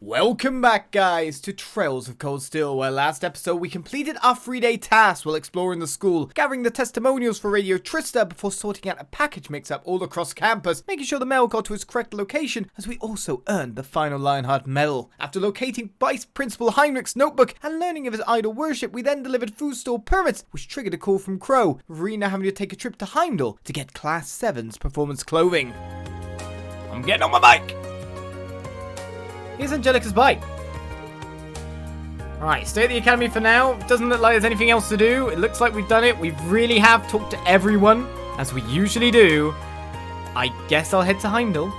Welcome back, guys, to Trails of Cold Steel, where last episode we completed our 3-day task while exploring the school, gathering the testimonials for Radio Trista before sorting out a package mix-up all across campus, making sure the mail got to its correct location, as we also earned the final Lionheart Medal. After locating Vice Principal Heinrich's notebook and learning of his idol worship, we then delivered food store permits, which triggered a call from Crow, Rean having to take a trip to Heimdallr to get Class 7's performance clothing. I'm getting on my bike! Here's Angelica's bike. Alright, stay at the academy for now. Doesn't look like there's anything else to do. It looks like we've done it. We really have talked to everyone, as we usually do. I guess I'll head to Heimdallr.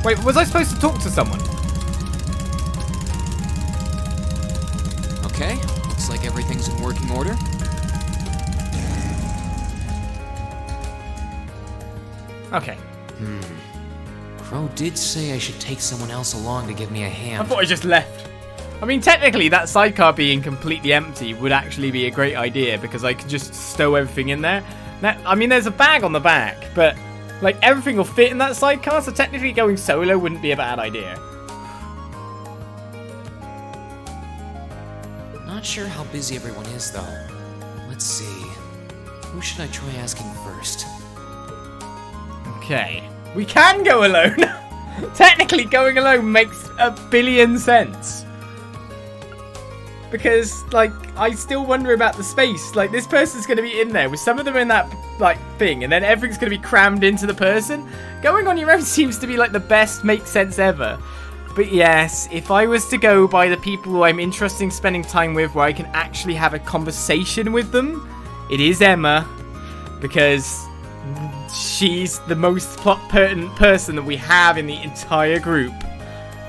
Wait, was I supposed to talk to someone? Okay, looks like everything's in working order. Okay. Crow did say I should take someone else along to give me a hand. I thought I just left. I mean, technically, that sidecar being completely empty would actually be a great idea because I could just stow everything in there. Now, I mean, there's a bag on the back, but like everything will fit in that sidecar, so technically going solo wouldn't be a bad idea. Not sure how busy everyone is, though. Let's see. Who should I try asking first? Okay. We can go alone. Technically, going alone makes a billion sense. Because, like, I still wonder about the space. Like, this person's going to be in there with some of them in that, like, thing. And then everything's going to be crammed into the person. Going on your own seems to be, like, the best make sense ever. But yes, if I was to go by the people who I'm interested in spending time with where I can actually have a conversation with them, it is Emma. Because she's the most plot pertinent person that we have in the entire group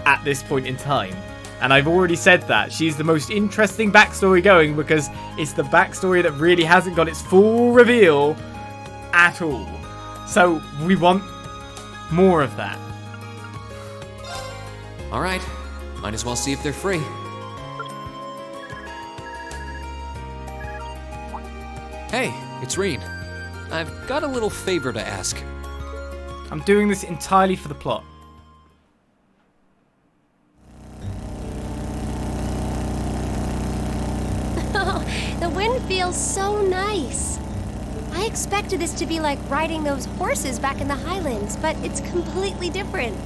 at this point in time. And I've already said that. She's the most interesting backstory going because it's the backstory that really hasn't got its full reveal at all. So we want more of that. Alright, might as well see if they're free. Hey, it's Rean. I've got a little favor to ask. I'm doing this entirely for the plot. The wind feels so nice. I expected this to be like riding those horses back in the Highlands, but it's completely different.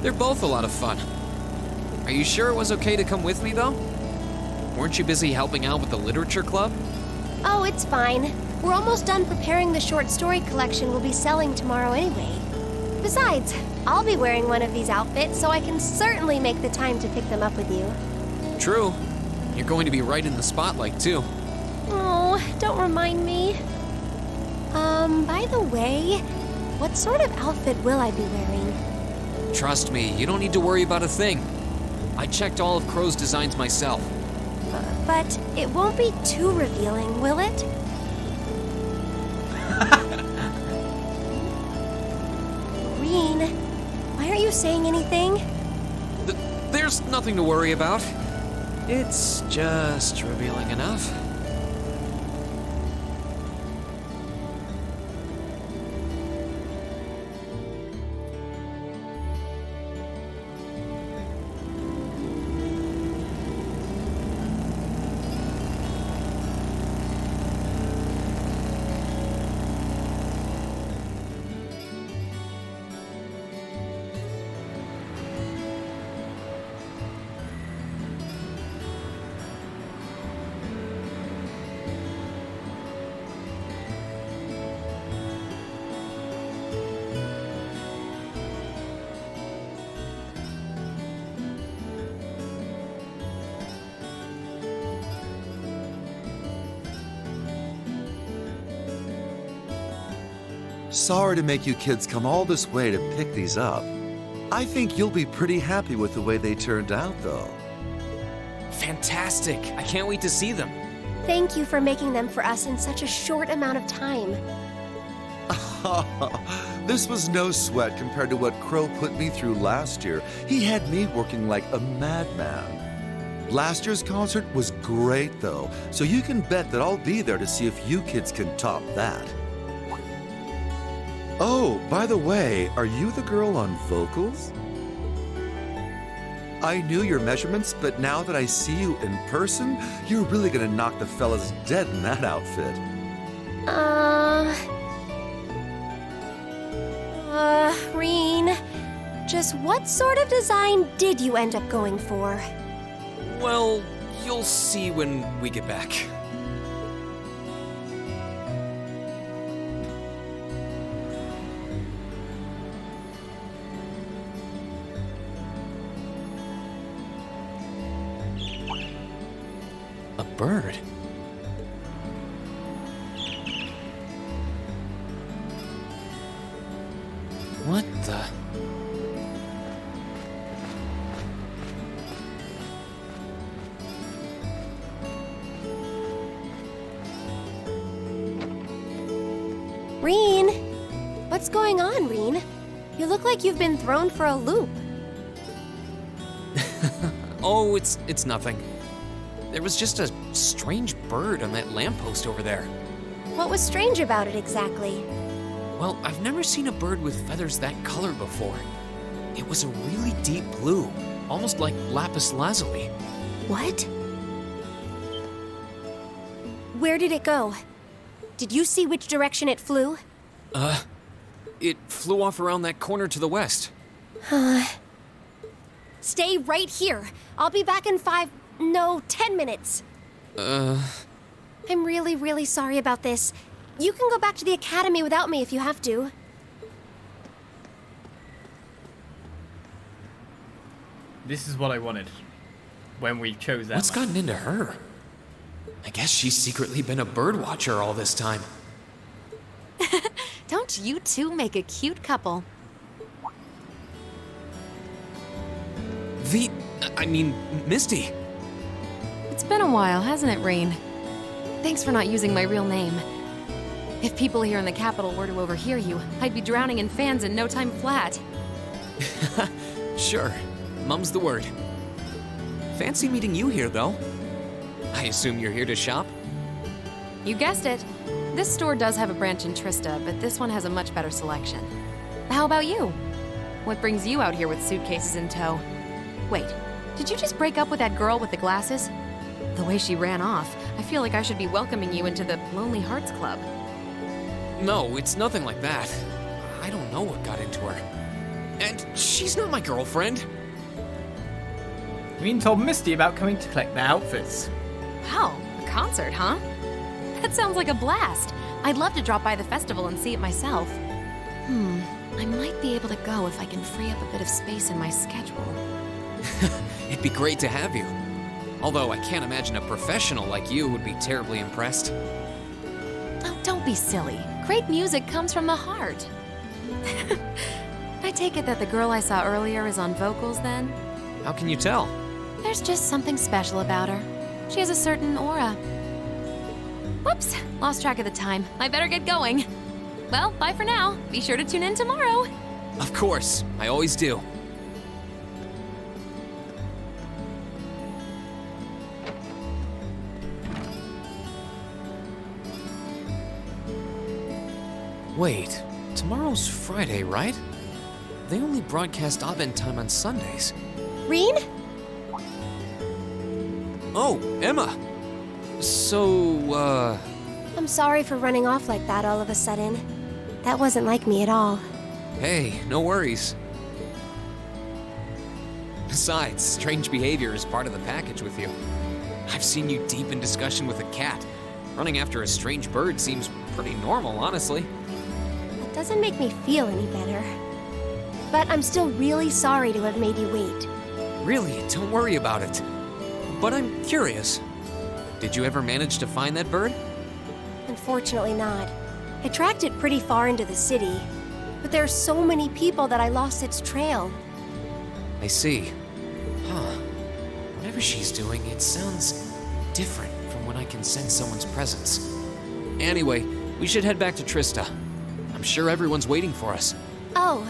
They're both a lot of fun. Are you sure it was okay to come with me, though? Weren't you busy helping out with the literature club? Oh, it's fine. We're almost done preparing the short story collection we'll be selling tomorrow anyway. Besides, I'll be wearing one of these outfits, so I can certainly make the time to pick them up with you. True. You're going to be right in the spotlight, too. Oh, don't remind me. By the way, what sort of outfit will I be wearing? Trust me, you don't need to worry about a thing. I checked all of Crow's designs myself. But it won't be too revealing, will it? Rean, why aren't you saying anything? There's nothing to worry about. It's just revealing enough. Sorry to make you kids come all this way to pick these up. I think you'll be pretty happy with the way they turned out, though. Fantastic! I can't wait to see them. Thank you for making them for us in such a short amount of time. This was no sweat compared to what Crow put me through last year. He had me working like a madman. Last year's concert was great, though, so you can bet that I'll be there to see if you kids can top that. Oh, by the way, are you the girl on vocals? I knew your measurements, but now that I see you in person, you're really gonna knock the fellas dead in that outfit. Rean, just what sort of design did you end up going for? Well, you'll see when we get back. A bird. What the? Rean! What's going on, Rean? You look like you've been thrown for a loop. Oh, it's nothing. There was just a strange bird on that lamppost over there. What was strange about it exactly? Well, I've never seen a bird with feathers that color before. It was a really deep blue, almost like lapis lazuli. What? Where did it go? Did you see which direction it flew? It flew off around that corner to the west. Stay right here. I'll be back in 10 minutes. I'm really, really sorry about this. You can go back to the academy without me if you have to. This is what I wanted when we chose that. What's gotten into her? I guess she's secretly been a bird watcher all this time. Don't you two make a cute couple? Misty. It's been a while, hasn't it, Rean? Thanks for not using my real name. If people here in the capital were to overhear you, I'd be drowning in fans in no time flat. Sure, mum's the word. Fancy meeting you here, though. I assume you're here to shop? You guessed it. This store does have a branch in Trista, but this one has a much better selection. How about you? What brings you out here with suitcases in tow? Wait, did you just break up with that girl with the glasses? The way she ran off, I feel like I should be welcoming you into the Lonely Hearts Club. No, it's nothing like that. I don't know what got into her. And she's not my girlfriend. Rean told Misty about coming to collect their outfits. Wow, a concert, huh? That sounds like a blast. I'd love to drop by the festival and see it myself. I might be able to go if I can free up a bit of space in my schedule. It'd be great to have you. Although I can't imagine a professional like you would be terribly impressed. Oh, don't be silly. Great music comes from the heart. I take it that the girl I saw earlier is on vocals, then? How can you tell? There's just something special about her. She has a certain aura. Whoops, lost track of the time. I better get going. Well, bye for now. Be sure to tune in tomorrow. Of course, I always do. Wait, tomorrow's Friday, right? They only broadcast Advent time on Sundays. Rean? Oh, Emma! So, I'm sorry for running off like that all of a sudden. That wasn't like me at all. Hey, no worries. Besides, strange behavior is part of the package with you. I've seen you deep in discussion with a cat. Running after a strange bird seems pretty normal, honestly. That doesn't make me feel any better. But I'm still really sorry to have made you wait. Really, don't worry about it. But I'm curious. Did you ever manage to find that bird? Unfortunately not. I tracked it pretty far into the city, but there are so many people that I lost its trail. I see. Huh. Whatever she's doing, it sounds different from when I can sense someone's presence. Anyway, we should head back to Trista. I'm sure everyone's waiting for us. Oh.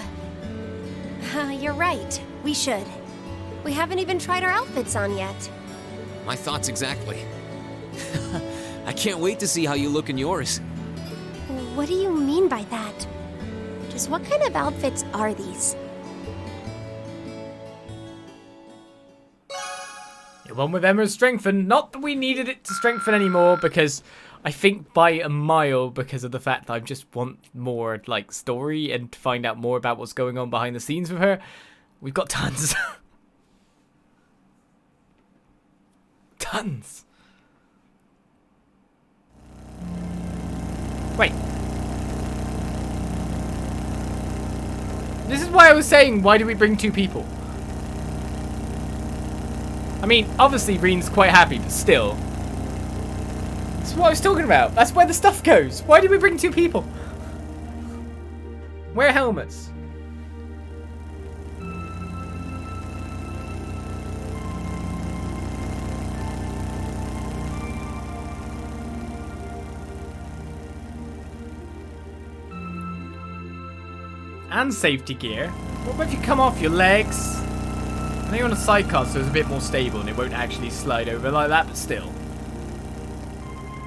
You're right. We should. We haven't even tried our outfits on yet. My thoughts exactly. I can't wait to see how you look in yours. What do you mean by that? Just what kind of outfits are these? The one with Emma's strengthened. Not that we needed it to strengthen anymore, because I think by a mile, because of the fact that I just want more, like, story and to find out more about what's going on behind the scenes with her. We've got tons. Tons. Wait. This is why I was saying, why do we bring 2 people? I mean, obviously Rean's quite happy, but still. That's what I was talking about. That's where the stuff goes. Why did we bring 2 people? Wear helmets. And safety gear. What about if you come off your legs? I know you're on a sidecar, so it's a bit more stable and it won't actually slide over like that, but still.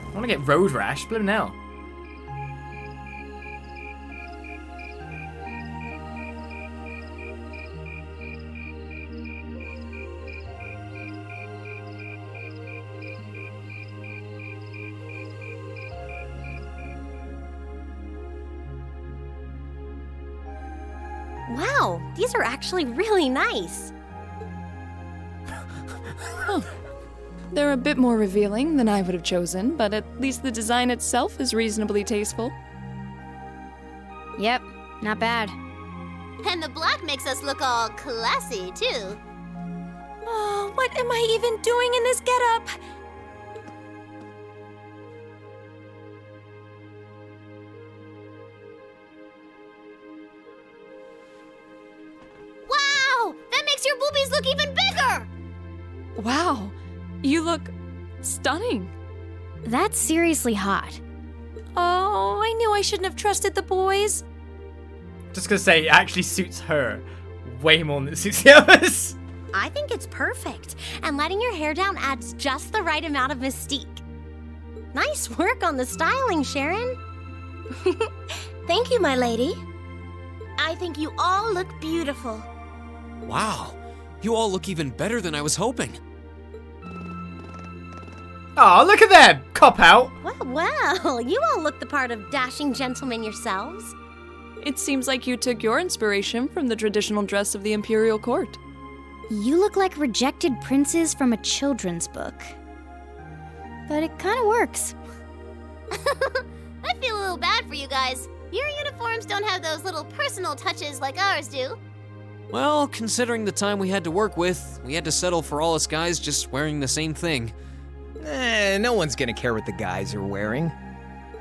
I want to get road rash, blow now. Wow, these are actually really nice. They're a bit more revealing than I would have chosen, but at least the design itself is reasonably tasteful. Yep, not bad. And the black makes us look all classy, too. Oh, what am I even doing in this getup? Wow! That makes your boobies look even bigger! Wow, you look stunning. That's seriously hot. Oh, I knew I shouldn't have trusted the boys. Just gonna say, it actually suits her way more than it suits the others. I think it's perfect, and letting your hair down adds just the right amount of mystique. Nice work on the styling, Sharon. Thank you, my lady. I think you all look beautiful. Wow, you all look even better than I was hoping. Oh, look at them! Cop out. Well, you all look the part of dashing gentlemen yourselves. It seems like you took your inspiration from the traditional dress of the Imperial Court. You look like rejected princes from a children's book. But it kind of works. I feel a little bad for you guys. Your uniforms don't have those little personal touches like ours do. Well, considering the time we had to work with, we had to settle for all us guys just wearing the same thing. No one's gonna care what the guys are wearing.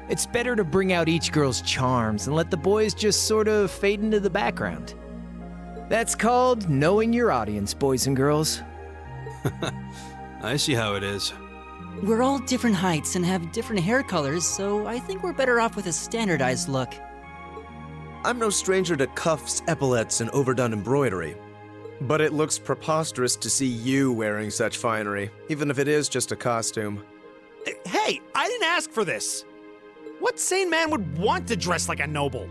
It's better to bring out each girl's charms and let the boys just sort of fade into the background. That's called knowing your audience, boys and girls. I see how it is. We're all different heights and have different hair colors, so I think we're better off with a standardized look. I'm no stranger to cuffs, epaulets, and overdone embroidery. But it looks preposterous to see you wearing such finery, even if it is just a costume. Hey, I didn't ask for this! What sane man would want to dress like a noble?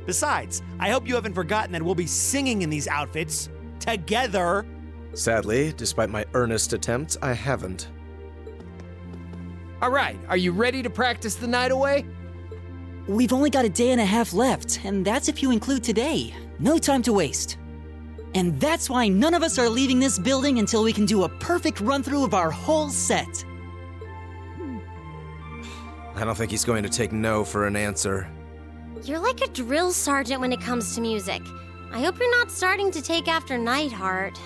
Besides, I hope you haven't forgotten that we'll be singing in these outfits, together. Sadly, despite my earnest attempts, I haven't. All right, are you ready to practice the night away? We've only got a day and a half left, and that's if you include today. No time to waste. And that's why none of us are leaving this building until we can do a perfect run-through of our whole set. I don't think he's going to take no for an answer. You're like a drill sergeant when it comes to music. I hope you're not starting to take after Nightheart.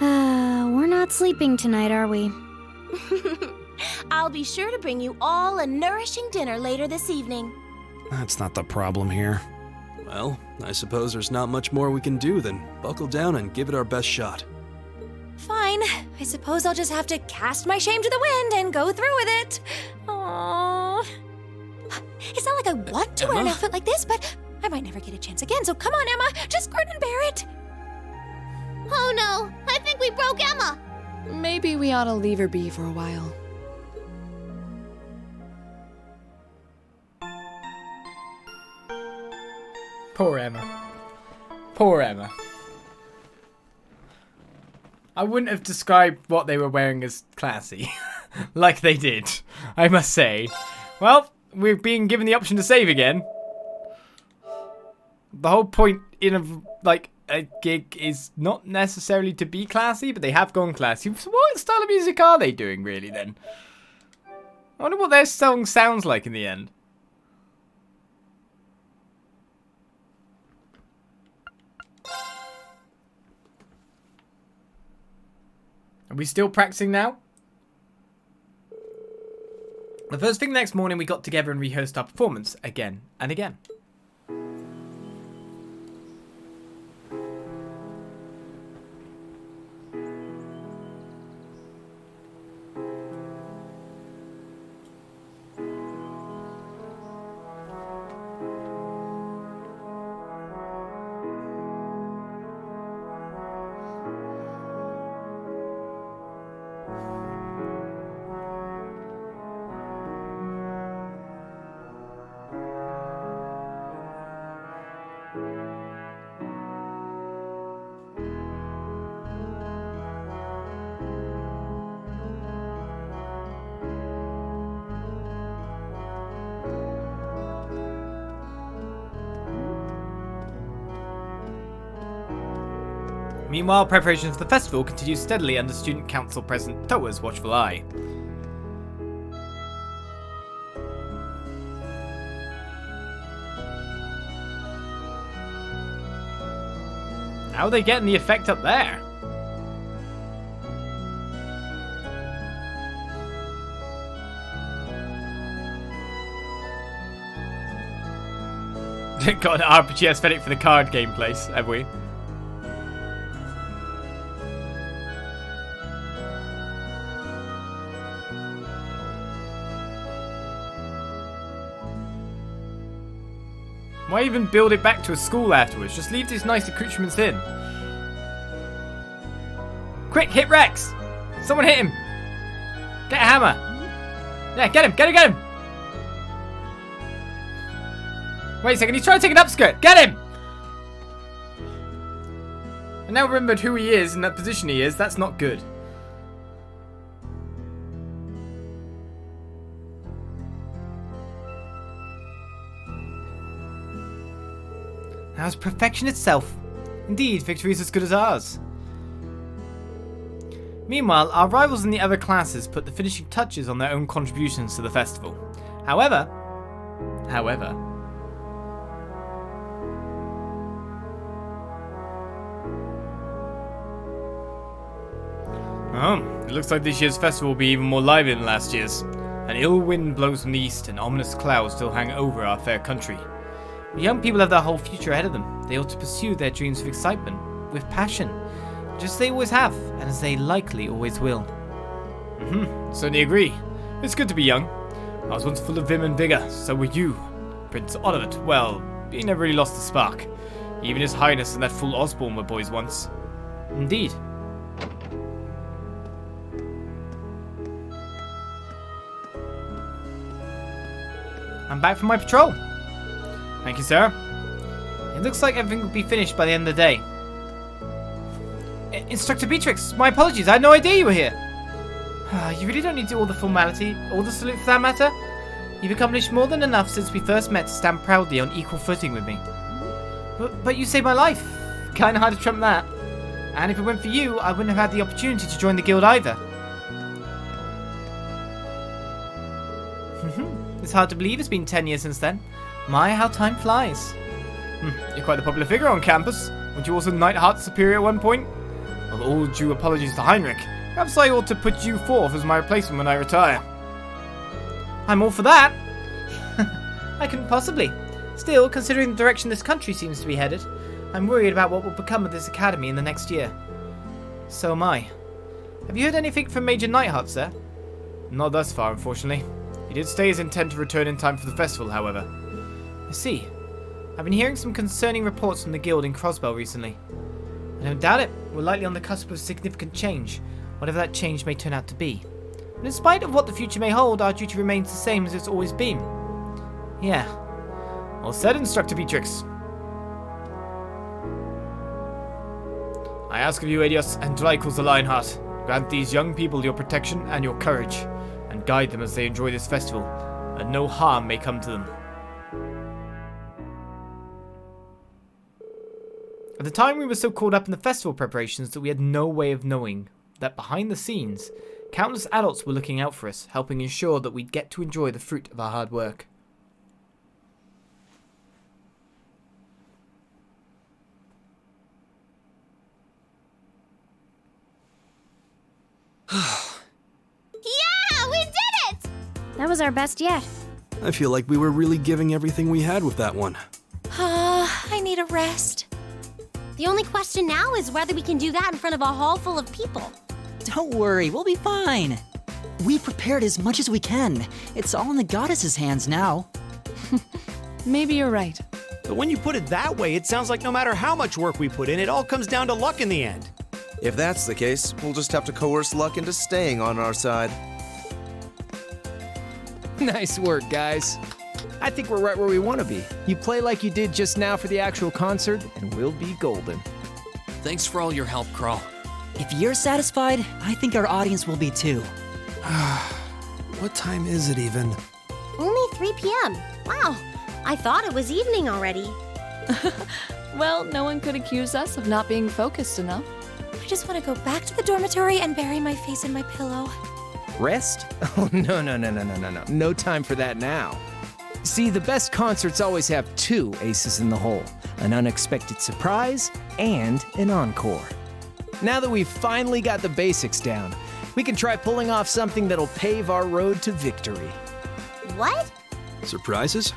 We're not sleeping tonight, are we? I'll be sure to bring you all a nourishing dinner later this evening. That's not the problem here. Well, I suppose there's not much more we can do than buckle down and give it our best shot. Fine. I suppose I'll just have to cast my shame to the wind and go through with it. Aww. It's not like I want to wear an outfit like this, but I might never get a chance again, so come on, Emma. Just grin and bear it. Oh no, I think we broke Emma. Maybe we ought to leave her be for a while. Poor Emma. Poor Emma. I wouldn't have described what they were wearing as classy. Like they did, I must say. Well, we're being given the option to save again. The whole point in a gig is not necessarily to be classy, but they have gone classy. So what style of music are they doing, really, then? I wonder what their song sounds like in the end. Are we still practicing now? The first thing next morning, we got together and rehearsed our performance again and again. Meanwhile, preparations for the festival continue steadily under Student Council President Thors' watchful eye. How are they getting the effect up there? Got an RPG aesthetic for the card game place, have we? Why even build it back to a school afterwards? Just leave these nice accoutrements in. Quick, hit Rex! Someone hit him! Get a hammer! Yeah, get him, get him, get him! Wait a second, he's trying to take an upskirt! Get him! I now remembered who he is and that position he is. That's not good. How's perfection itself? Indeed, victory is as good as ours. Meanwhile, our rivals in the other classes put the finishing touches on their own contributions to the festival. However... Oh, it looks like this year's festival will be even more lively than last year's. An ill wind blows from the east and ominous clouds still hang over our fair country. The young people have their whole future ahead of them. They ought to pursue their dreams with excitement, with passion, just as they always have, and as they likely always will. Certainly agree. It's good to be young. I was once full of vim and vigour, so were you. Prince Olivet, well, he never really lost the spark. Even His Highness and that fool Osborne were boys once. Indeed. I'm back from my patrol. Thank you, sir. It looks like everything will be finished by the end of the day. Instructor Beatrix, my apologies. I had no idea you were here. You really don't need to do all the formality, or the salute for that matter. You've accomplished more than enough since we first met to stand proudly on equal footing with me. But you saved my life. Kinda hard to trump that. And if it weren't for you, I wouldn't have had the opportunity to join the guild either. It's hard to believe it's been 10 years since then. My, how time flies. You're quite a popular figure on campus. Weren't you also Nightheart's superior at one point? With all due apologies to Heinrich, perhaps I ought to put you forth as my replacement when I retire. I'm all for that. I couldn't possibly. Still, considering the direction this country seems to be headed, I'm worried about what will become of this academy in the next year. So am I. Have you heard anything from Major Nightheart, sir? Not thus far, unfortunately. He did stay his intent to return in time for the festival, however. I see. I've been hearing some concerning reports from the guild in Crossbell recently. I don't doubt it. We're likely on the cusp of significant change, whatever that change may turn out to be. But in spite of what the future may hold, our duty remains the same as it's always been. Yeah. Well said, Instructor Beatrix. I ask of you, Adios and Drykos the Lionheart, grant these young people your protection and your courage, and guide them as they enjoy this festival, and no harm may come to them. At the time, we were so caught up in the festival preparations that we had no way of knowing that behind the scenes, countless adults were looking out for us, helping ensure that we'd get to enjoy the fruit of our hard work. Yeah, we did it! That was our best yet. I feel like we were really giving everything we had with that one. I need a rest. The only question now is whether we can do that in front of a hall full of people. Don't worry, we'll be fine. We prepared as much as we can. It's all in the goddess's hands now. Maybe you're right. But when you put it that way, it sounds like no matter how much work we put in, it all comes down to luck in the end. If that's the case, we'll just have to coerce luck into staying on our side. Nice work, guys. I think we're right where we want to be. You play like you did just now for the actual concert, and we'll be golden. Thanks for all your help, Crow. If you're satisfied, I think our audience will be too. What time is it even? Only 3 p.m. Wow, I thought it was evening already. Well, no one could accuse us of not being focused enough. I just want to go back to the dormitory and bury my face in my pillow. Rest? Oh, no. No time for that now. See, the best concerts always have two aces in the hole. An unexpected surprise and an encore. Now that we've finally got the basics down, we can try pulling off something that'll pave our road to victory. What? Surprises?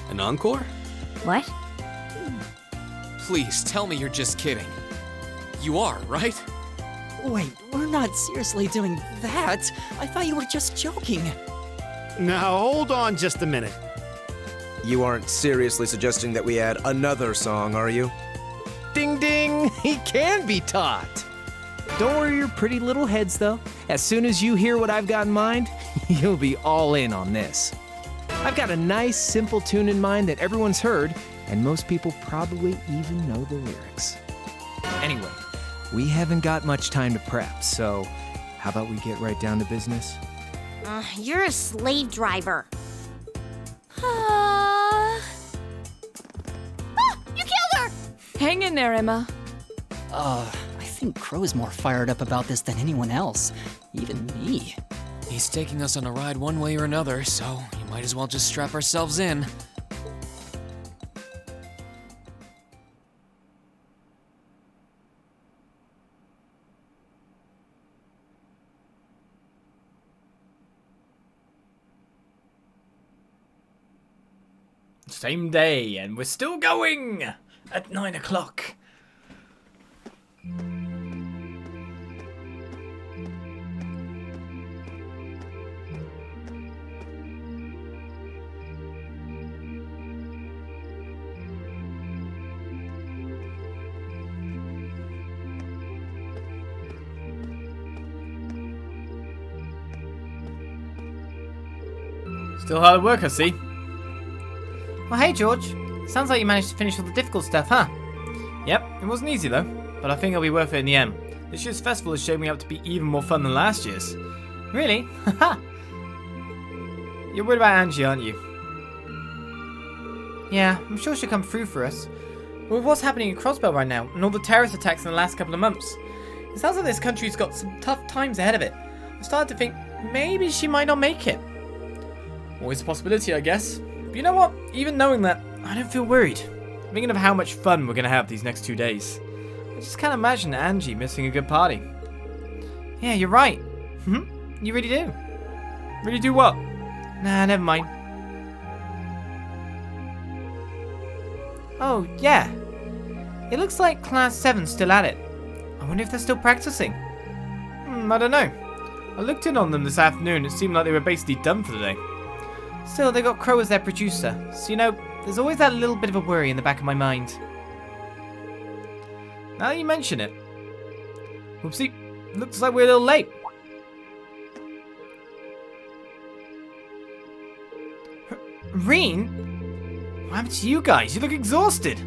An encore? What? Please tell me you're just kidding. You are, right? Wait, we're not seriously doing that. I thought you were just joking. Now, hold on just a minute. You aren't seriously suggesting that we add another song, are you? Ding ding! He can be taught! Don't worry your pretty little heads, though. As soon as you hear what I've got in mind, you'll be all in on this. I've got a nice, simple tune in mind that everyone's heard, and most people probably even know the lyrics. Anyway, we haven't got much time to prep, so how about we get right down to business? You're a slave driver. You killed her! Hang in there, Emma. I think Crow's more fired up about this than anyone else. Even me. He's taking us on a ride one way or another, so you might as well just strap ourselves in. Same day, and we're still going at 9 o'clock. Still hard work, I see. Well, hey, George. Sounds like you managed to finish all the difficult stuff, huh? Yep, it wasn't easy, though. But I think it'll be worth it in the end. This year's festival is shaping up to be even more fun than last year's. Really? Haha. You're worried about Angie, aren't you? Yeah, I'm sure she'll come through for us. But with what's happening in Crossbell right now, and all the terrorist attacks in the last couple of months, it sounds like this country's got some tough times ahead of it. I started to think maybe she might not make it. Always a possibility, I guess. But you know what? Even knowing that, I don't feel worried. Thinking of how much fun we're going to have these next 2 days. I just can't imagine Angie missing a good party. Yeah, you're right. You really do. Really do what? Nah, never mind. Oh, yeah. It looks like Class 7's still at it. I wonder if they're still practicing. I don't know. I looked in on them this afternoon. It seemed like they were basically done for the day. Still, they got Crow as their producer, so you know, there's always that little bit of a worry in the back of my mind. Now that you mention it. Oopsie, looks like we're a little late. Rean? What happened to you guys? You look exhausted.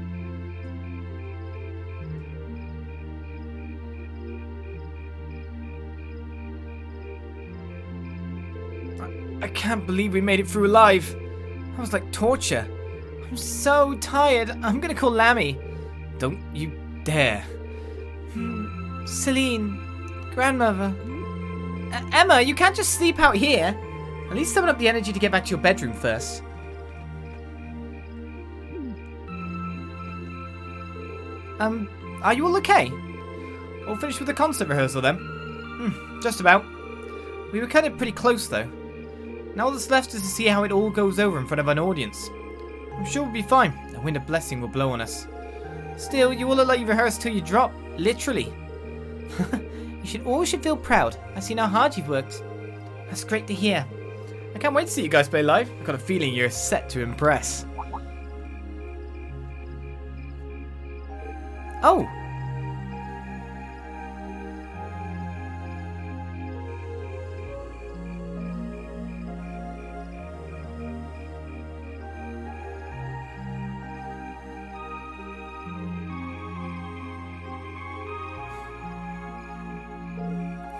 I can't believe we made it through alive. That was like torture. I'm so tired. I'm gonna call Lammy. Don't you dare. Celine, grandmother. Emma, you can't just sleep out here. At least summon up the energy to get back to your bedroom first. Are you all okay? All finished with the concert rehearsal then? Just about. We were kind of pretty close though. Now all that's left is to see how it all goes over in front of an audience. I'm sure we'll be fine. The wind of blessing will blow on us. Still, you all look like you rehearsed till you drop. Literally. You all should feel proud. I've seen how hard you've worked. That's great to hear. I can't wait to see you guys play live. I've got a feeling you're set to impress. Oh!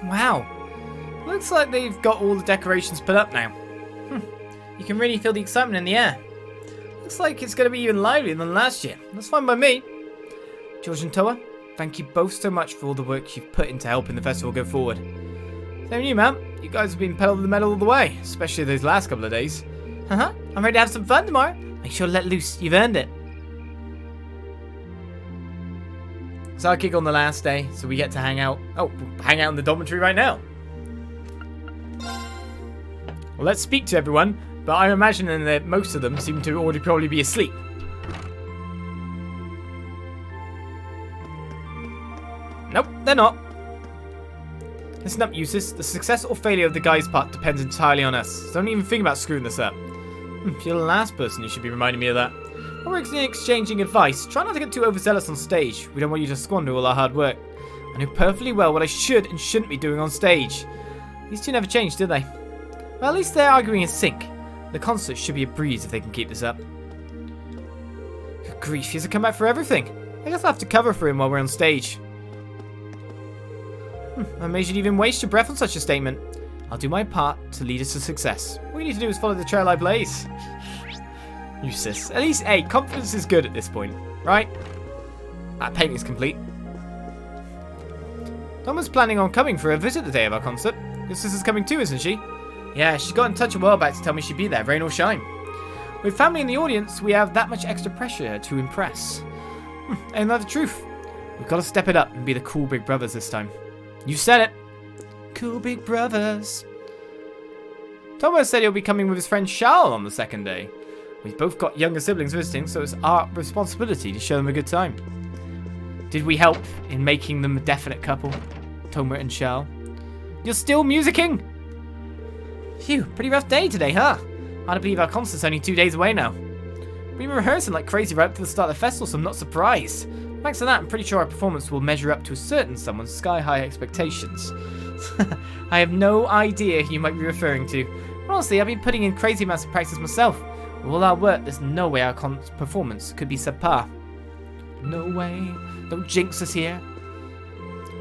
Wow. Looks like they've got all the decorations put up now. You can really feel the excitement in the air. Looks like it's going to be even livelier than last year. That's fine by me. George and Toa, thank you both so much for all the work you've put into helping the festival go forward. Same to you, man. You guys have been pedal to the metal all the way, especially those last couple of days. I'm ready to have some fun tomorrow. Make sure to let loose. You've earned it. So I kick on the last day, so we get to hang out. Oh, hang out in the dormitory right now. Well, let's speak to everyone, but I'm imagining that most of them seem to already probably be asleep. Nope, they're not. Listen up, Eustace. The success or failure of the guy's part depends entirely on us. So don't even think about screwing this up. You're the last person who should be reminding me of that. When we're exchanging advice, try not to get too overzealous on stage. We don't want you to squander all our hard work. I know perfectly well what I should and shouldn't be doing on stage. These two never change, do they? Well, at least they're arguing in sync. The concert should be a breeze if they can keep this up. Good grief, he has to come back for everything. I guess I'll have to cover for him while we're on stage. I'm amazed you'd even waste your breath on such a statement. I'll do my part to lead us to success. All we need to do is follow the trail I blaze. Eustace. At least, hey, confidence is good at this point, right? That painting's complete. Thoma's planning on coming for a visit the day of our concert. Your sister's coming too, isn't she? Yeah, she's got in touch a while back to tell me she'd be there, rain or shine. With family in the audience, we have that much extra pressure to impress. Ain't that the truth? We've got to step it up and be the cool big brothers this time. You said it. Cool big brothers. Thomas said he'll be coming with his friend Charles on the second day. We've both got younger siblings visiting, so it's our responsibility to show them a good time. Did we help in making them a definite couple? Toma and Charles. You're still musicking? Phew, pretty rough day today, huh? Hard to believe our concert's only 2 days away now. We've been rehearsing like crazy right up to the start of the festival, so I'm not surprised. Thanks to that, I'm pretty sure our performance will measure up to a certain someone's sky-high expectations. I have no idea who you might be referring to. Honestly, I've been putting in crazy amounts of practice myself. With all our work, there's no way our performance could be subpar. No way. Don't jinx us here.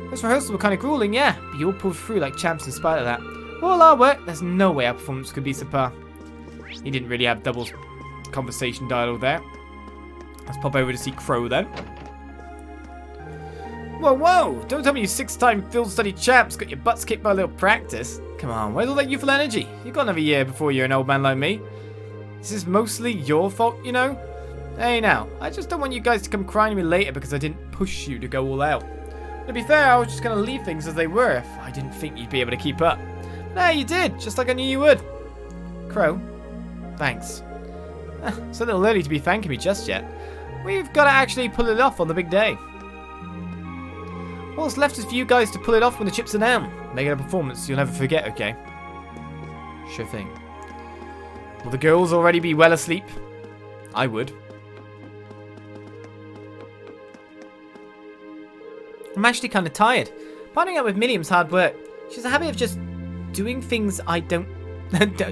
Those rehearsals were kind of grueling, yeah, but you all pulled through like champs in spite of that. With all our work, there's no way our performance could be subpar. He didn't really have double conversation dialogue there. Let's pop over to see Crow then. Whoa, whoa! Don't tell me you 6-time field study champs got your butts kicked by a little practice. Come on, where's all that youthful energy? You've got another year before you're an old man like me. This is mostly your fault, you know? Hey now, I just don't want you guys to come crying to me later because I didn't push you to go all out. To be fair, I was just going to leave things as they were if I didn't think you'd be able to keep up. But hey, you did, just like I knew you would. Crow, thanks. It's a little early to be thanking me just yet. We've got to actually pull it off on the big day. All that's left is for you guys to pull it off when the chips are down. Make it a performance you'll never forget, okay? Sure thing. Will the girls already be well asleep? I would. I'm actually kind of tired. Partnering up with Miriam's hard work. She has a habit of just doing things I don't...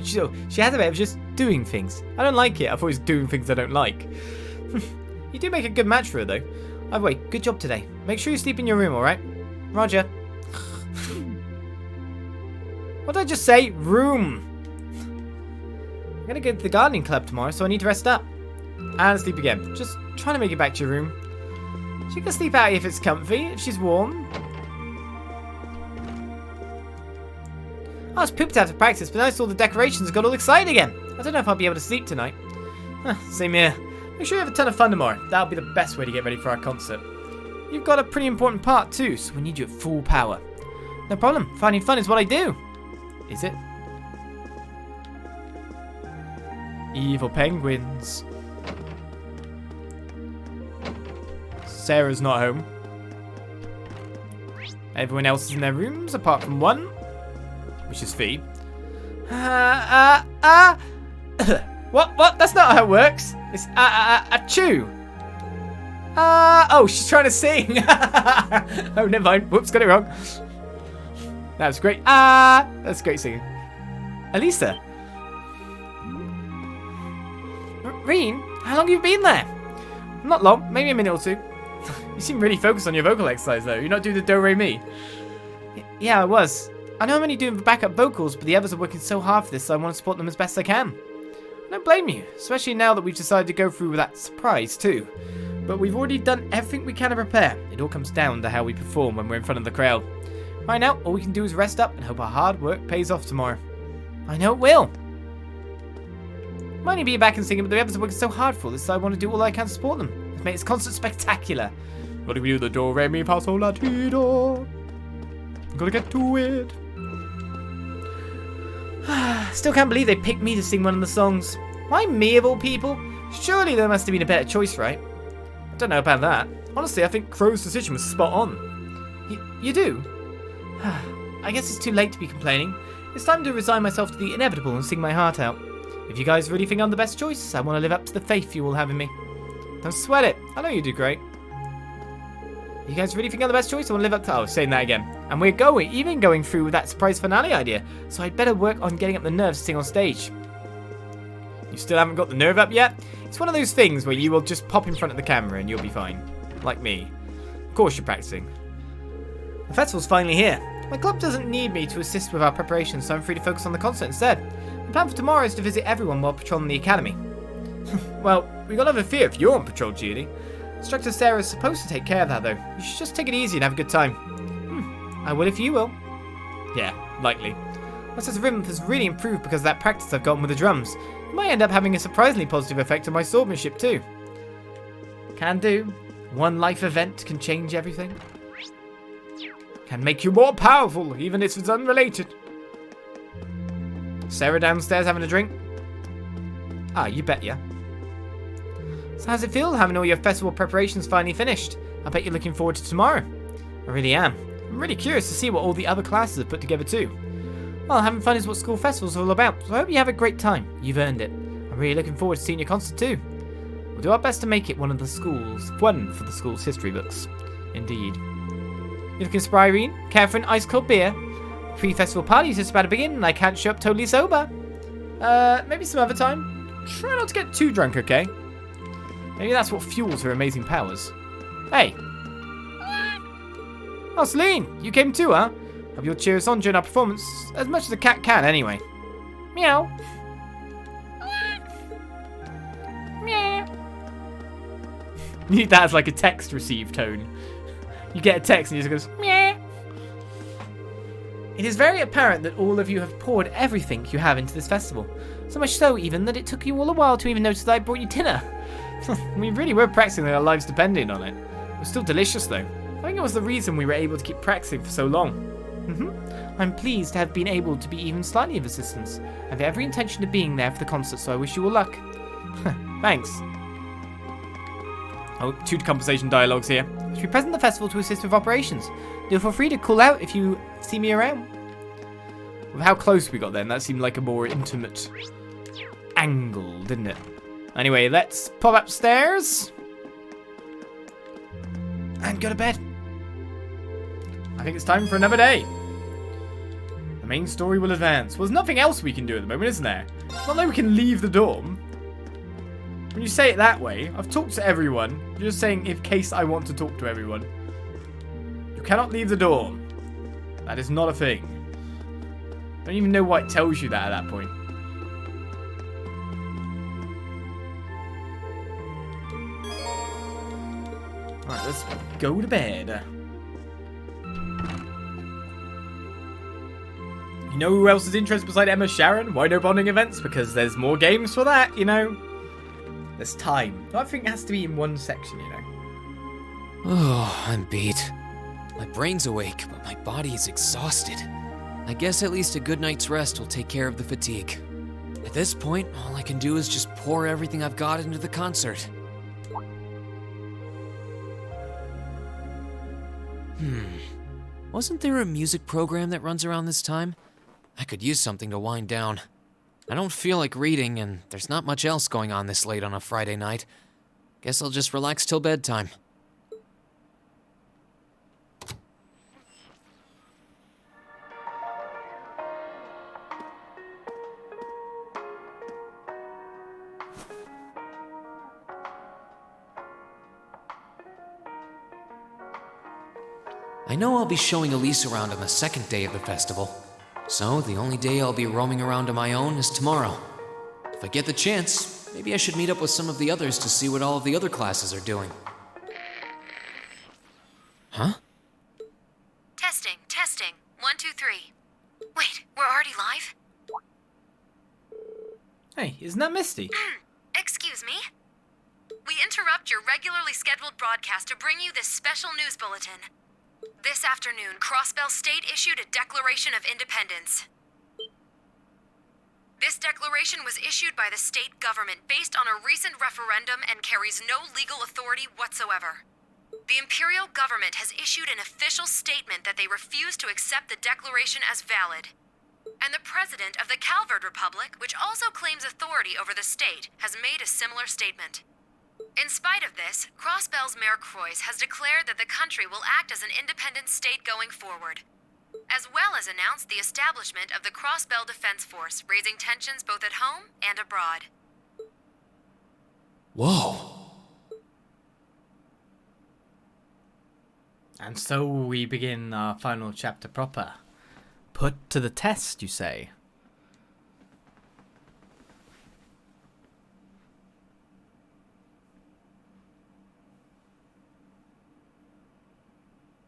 She has a habit of just doing things. I don't like it. I've always doing things I don't like. You do make a good match for her, though. By the way, good job today. Make sure you sleep in your room, alright? Roger. What did I just say? Room. I'm gonna go to the gardening club tomorrow, so I need to rest up. And sleep again. Just trying to make it back to your room. She can sleep out if it's comfy, if she's warm. I was pooped after practice, but then I saw the decorations and got all excited again. I don't know if I'll be able to sleep tonight. Same here. Make sure you have a ton of fun tomorrow. That'll be the best way to get ready for our concert. You've got a pretty important part too, so we need you at full power. No problem. Finding fun is what I do. Is it? Evil penguins. Sarah's not home. Everyone else is in their rooms apart from one, which is Fee. What? That's not how it works. It's chew. Oh, she's trying to sing. Oh, never mind. Whoops, got it wrong. That was great. That's great singing. Elisa. Rean, how long have you been there? Not long, maybe a minute or two. You seem really focused on your vocal exercise though. You're not doing the do re mi. Yeah, I was. I know I'm only doing the backup vocals, but the others are working so hard for this, so I want to support them as best I can. I don't blame you, especially now that we've decided to go through with that surprise too. But we've already done everything we can to prepare. It all comes down to how we perform when we're in front of the crowd. Right now, all we can do is rest up and hope our hard work pays off tomorrow. I know it will. Might only be back and singing, but the others are working so hard for this, so I want to do all I can to support them. Let's make this concert spectacular. Gotta do the do, re, mi, fa, sol, la, ti, do. Gotta get to it. Still can't believe they picked me to sing one of the songs. Why me of all people? Surely there must have been a better choice, right? I don't know about that. Honestly, I think Crow's decision was spot on. You do? I guess it's too late to be complaining. It's time to resign myself to the inevitable and sing my heart out. If you guys really think I'm the best choice, I want to live up to the faith you all have in me. Don't sweat it. I know you do great. You guys really think I'm the best choice? I want to live up to... Oh, saying that again. And we're even going through with that surprise finale idea, so I'd better work on getting up the nerves to sing on stage. You still haven't got the nerve up yet? It's one of those things where you will just pop in front of the camera and you'll be fine. Like me. Of course you're practicing. The festival's finally here. My club doesn't need me to assist with our preparations, so I'm free to focus on the concert instead. The plan for tomorrow is to visit everyone while patrolling the academy. Well, we got no fear if you're on patrol duty. Instructor Sarah is supposed to take care of that, though. You should just take it easy and have a good time. I will if you will. Yeah, likely. My sense of rhythm has really improved because of that practice I've gotten with the drums. It might end up having a surprisingly positive effect on my swordsmanship, too. Can do. One life event can change everything. Can make you more powerful, even if it's unrelated. Sarah downstairs having a drink? Ah, you bet ya. So how's it feel having all your festival preparations finally finished? I bet you're looking forward to tomorrow. I really am. I'm really curious to see what all the other classes have put together too. Well, having fun is what school festivals are all about, so I hope you have a great time. You've earned it. I'm really looking forward to seeing your concert too. We'll do our best to make it one for the school's history books. Indeed. You looking spry, Rean? Care for an ice cold beer? Pre-festival party's just about to begin and I can't show up totally sober. Maybe some other time. Try not to get too drunk, okay? Maybe that's what fuels her amazing powers. Hey! Oh, Celine! You came too, huh? Hope you'll cheer us on during our performance, as much as a cat can anyway. Meow! Meow! You need that as like a text receive tone. You get a text and it just goes, meow! It is very apparent that all of you have poured everything you have into this festival. So much so even that it took you all a while to even notice that I brought you dinner. We really were practicing with our lives depending on it. It was still delicious though. I think it was the reason we were able to keep practicing for so long. I'm pleased to have been able to be even slightly of assistance. I have every intention of being there for the concert, so I wish you all luck. Thanks. Oh, 2 conversation dialogues here. I should be present at the festival to assist with operations. Do feel free to call out if you see me around. With how close we got then, that seemed like a more intimate angle, didn't it? Anyway, let's pop upstairs and go to bed. I think it's time for another day. The main story will advance. Well, there's nothing else we can do at the moment, isn't there? Not like we can leave the dorm. When you say it that way, I've talked to everyone. You're just saying in case I want to talk to everyone. You cannot leave the dorm. That is not a thing. I don't even know why it tells you that at that point. Alright, let's go to bed. You know who else is interested beside Emma Sharon? Why no bonding events? Because there's more games for that, you know? There's time. I think it has to be in one section, you know? Oh, I'm beat. My brain's awake, but my body is exhausted. I guess at least a good night's rest will take care of the fatigue. At this point, all I can do is just pour everything I've got into the concert. Wasn't there a music program that runs around this time? I could use something to wind down. I don't feel like reading, and there's not much else going on this late on a Friday night. Guess I'll just relax till bedtime. I know I'll be showing Elise around on the second day of the festival, so the only day I'll be roaming around on my own is tomorrow. If I get the chance, maybe I should meet up with some of the others to see what all of the other classes are doing. Huh? Testing. 1, 2, 3. Wait, we're already live? Hey, isn't that Misty? Excuse me? We interrupt your regularly scheduled broadcast to bring you this special news bulletin. This afternoon, Crossbell State issued a Declaration of Independence. This declaration was issued by the state government based on a recent referendum and carries no legal authority whatsoever. The imperial government has issued an official statement that they refuse to accept the declaration as valid. And the president of the Calvard Republic, which also claims authority over the state, has made a similar statement. In spite of this, Crossbell's Mayor Croix has declared that the country will act as an independent state going forward, as well as announced the establishment of the Crossbell Defense Force, raising tensions both at home and abroad. Whoa. And so we begin our final chapter proper. Put to the test, you say?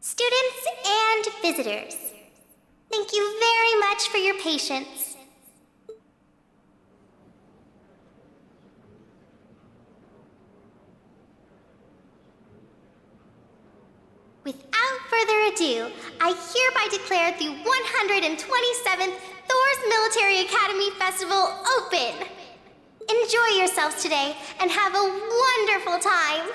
Students and visitors, thank you very much for your patience. Without further ado, I hereby declare the 127th Thors Military Academy Festival open. Enjoy yourselves today and have a wonderful time.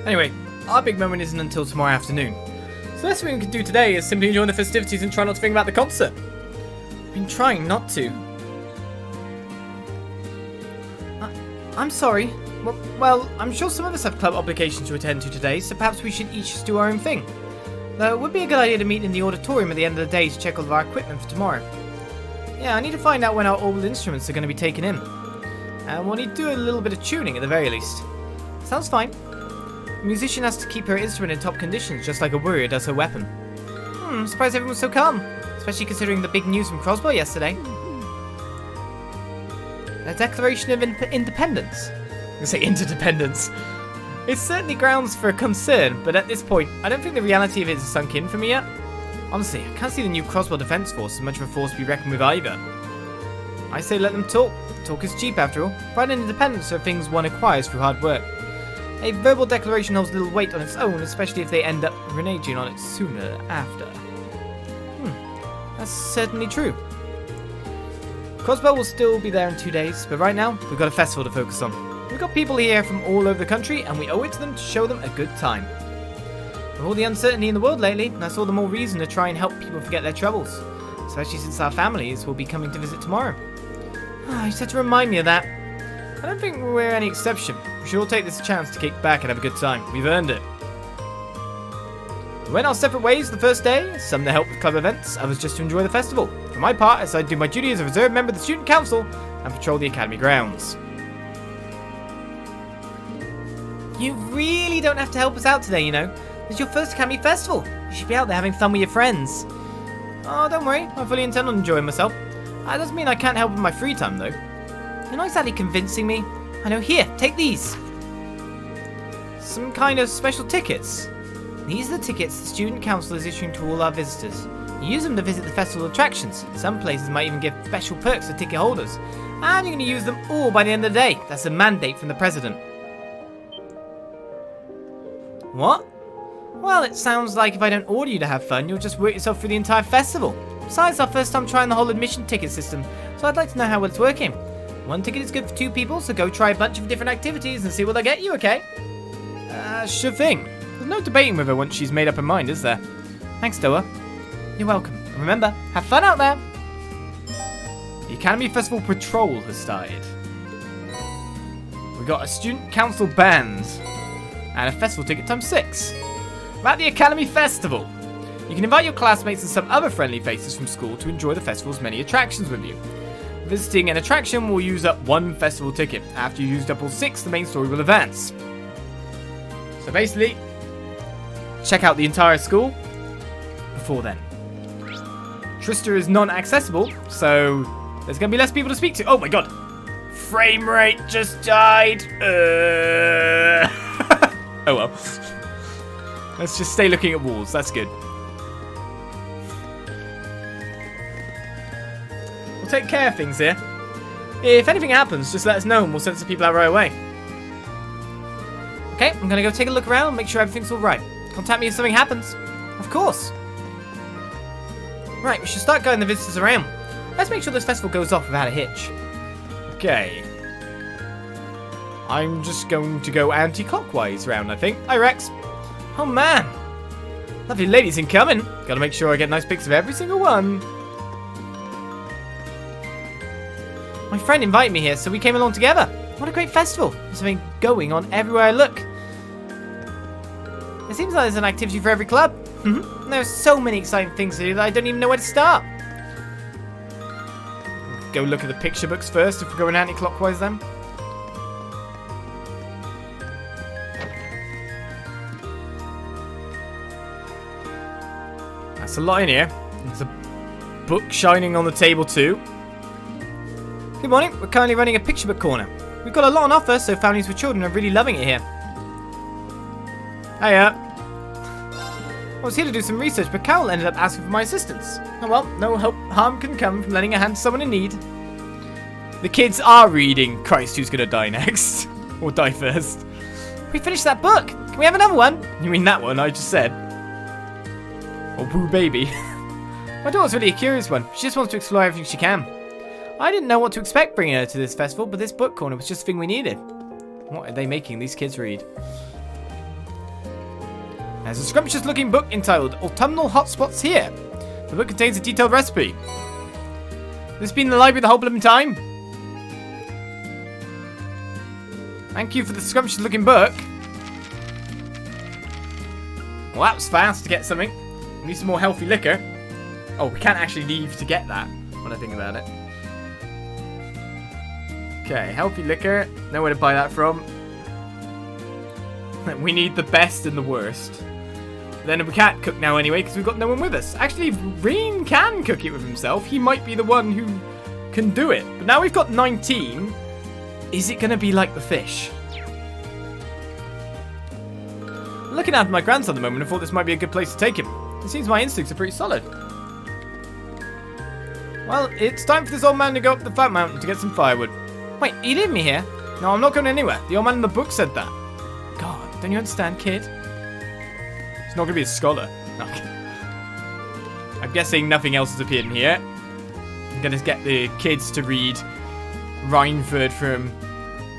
Anyway, our big moment isn't until tomorrow afternoon. So the best thing we can do today is simply enjoy the festivities and try not to think about the concert. I've been trying not to. I'm sorry. Well, I'm sure some of us have club obligations to attend to today, so perhaps we should each just do our own thing. Though it would be a good idea to meet in the auditorium at the end of the day to check all of our equipment for tomorrow. Yeah, I need to find out when our Orbal instruments are going to be taken in. And we'll need to do a little bit of tuning at the very least. Sounds fine. A musician has to keep her instrument in top conditions, just like a warrior does her weapon. I'm surprised everyone was so calm, especially considering the big news from Crossbell yesterday. A Declaration of Independence. I'm going to say interdependence. It's certainly grounds for concern, but at this point, I don't think the reality of it is sunk in for me yet. Honestly, I can't see the new Crossbell Defense Force as much of a force to be reckoned with either. I say let them talk. Talk is cheap after all. Pride and independence are things one acquires through hard work. A verbal declaration holds little weight on its own, especially if they end up reneging on it sooner after. That's certainly true. Crossbell will still be there in 2 days, but right now, we've got a festival to focus on. We've got people here from all over the country, and we owe it to them to show them a good time. With all the uncertainty in the world lately, that's all the more reason to try and help people forget their troubles. Especially since our families will be coming to visit tomorrow. You just had to remind me of that. I don't think we're any exception. We should all take this chance to kick back and have a good time. We've earned it. We went our separate ways the first day, some to help with club events, others just to enjoy the festival. For my part, I decided to do my duty as a reserve member of the student council and patrol the academy grounds. You really don't have to help us out today, you know. It's your first academy festival. You should be out there having fun with your friends. Oh, don't worry. I fully intend on enjoying myself. That doesn't mean I can't help in my free time, though. You're not exactly convincing me. I know. Here, take these. Some kind of special tickets. These are the tickets the student council is issuing to all our visitors. You use them to visit the festival attractions. Some places might even give special perks to ticket holders. And you're going to use them all by the end of the day. That's a mandate from the president. What? Well, it sounds like if I don't order you to have fun, you'll just work yourself through the entire festival. Besides, it's our first time trying the whole admission ticket system, so I'd like to know how well it's working. One ticket is good for 2 people, so go try a bunch of different activities and see what they get you, okay? Sure thing. There's no debating with her once she's made up her mind, is there? Thanks, Doa. You're welcome. And remember, have fun out there! The Academy Festival Patrol has started. We got a student council band and a festival ticket times 6. About the Academy Festival. You can invite your classmates and some other friendly faces from school to enjoy the festival's many attractions with you. Visiting an attraction will use up 1 festival ticket. After you used up all 6, the main story will advance. So basically, check out the entire school before then. Trista is non-accessible, so there's going to be less people to speak to. Oh my god. Frame rate just died. Oh well. Let's just stay looking at walls. That's good. We'll take care of things here. If anything happens, just let us know and we'll send some people out right away. Okay, I'm going to go take a look around and make sure everything's alright. Contact me if something happens. Of course. Right, we should start guiding the visitors around. Let's make sure this festival goes off without a hitch. Okay. I'm just going to go anti-clockwise round, I think. Hi, Rex. Oh, man. Lovely ladies incoming. Gotta make sure I get nice pics of every single one. My friend invited me here, so we came along together. What a great festival. There's something going on everywhere I look. It seems like there's an activity for every club. There are so many exciting things to do that I don't even know where to start. Go look at the picture books first if we're going anti-clockwise then. That's a lot in here. There's a book shining on the table too. Good morning. We're currently running a picture book corner. We've got a lot on offer, so families with children are really loving it here. Hiya. I was here to do some research, but Carol ended up asking for my assistance. Oh well, no harm can come from lending a hand to someone in need. The kids are reading Christ, Who's Gonna Die Next? Or Die First. We finished that book. Can we have another one? You mean that one I just said? Or Boo Baby. My daughter's really a curious one. She just wants to explore everything she can. I didn't know what to expect bringing her to this festival, but this book corner was just the thing we needed. What are they making these kids read? There's a scrumptious looking book entitled Autumnal Hotspots Here. The book contains a detailed recipe. This been in the library the whole blooming time? Thank you for the scrumptious looking book. Well, that was fast to get something. We need some more healthy liquor. Oh, we can't actually leave to get that, when I think about it. Okay, healthy liquor. Know where to buy that from. We need the best and the worst. Then we can't cook now anyway, because we've got no one with us. Actually, if Rean can cook it with himself, he might be the one who can do it. But now we've got 19. Is it going to be like the fish? Looking after my grandson at the moment, I thought this might be a good place to take him. It seems my instincts are pretty solid. Well, it's time for this old man to go up the fat mountain to get some firewood. Wait, are you leaving me here? No, I'm not going anywhere. The old man in the book said that. God, don't you understand, kid? He's not going to be a scholar. No. I'm guessing nothing else has appeared in here. I'm going to get the kids to read Rhineford from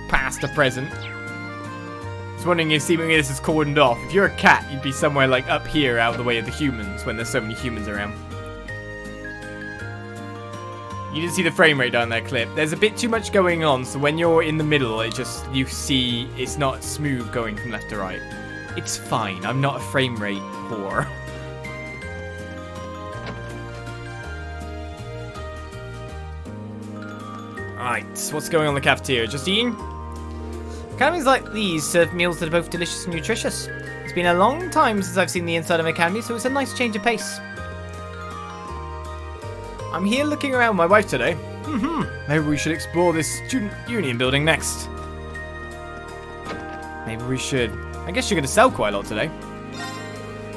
past to present. I was wondering if seemingly this is cordoned off. If you're a cat, you'd be somewhere like up here out of the way of the humans when there's so many humans around. You didn't see the frame rate down that clip. There's a bit too much going on, so when you're in the middle, you see it's not smooth going from left to right. It's fine. I'm not a frame rate whore. Alright, so what's going on in the cafeteria? Just eating? Academies like these serve meals that are both delicious and nutritious. It's been a long time since I've seen the inside of an academy, so it's a nice change of pace. I'm here looking around my wife today. Maybe we should explore this student union building next. Maybe we should. I guess you're going to sell quite a lot today.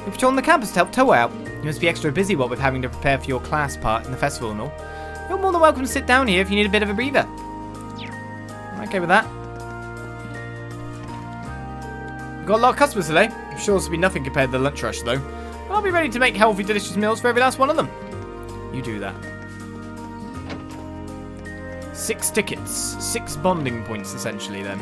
We patrol on the campus to help tow out. You must be extra busy what with having to prepare for your class part in the festival and all. You're more than welcome to sit down here if you need a bit of a breather. I'm okay with that. We've got a lot of customers today. I'm sure this will be nothing compared to the lunch rush though. I'll be ready to make healthy, delicious meals for every last one of them. You do that. 6 tickets. 6 bonding points, essentially, then.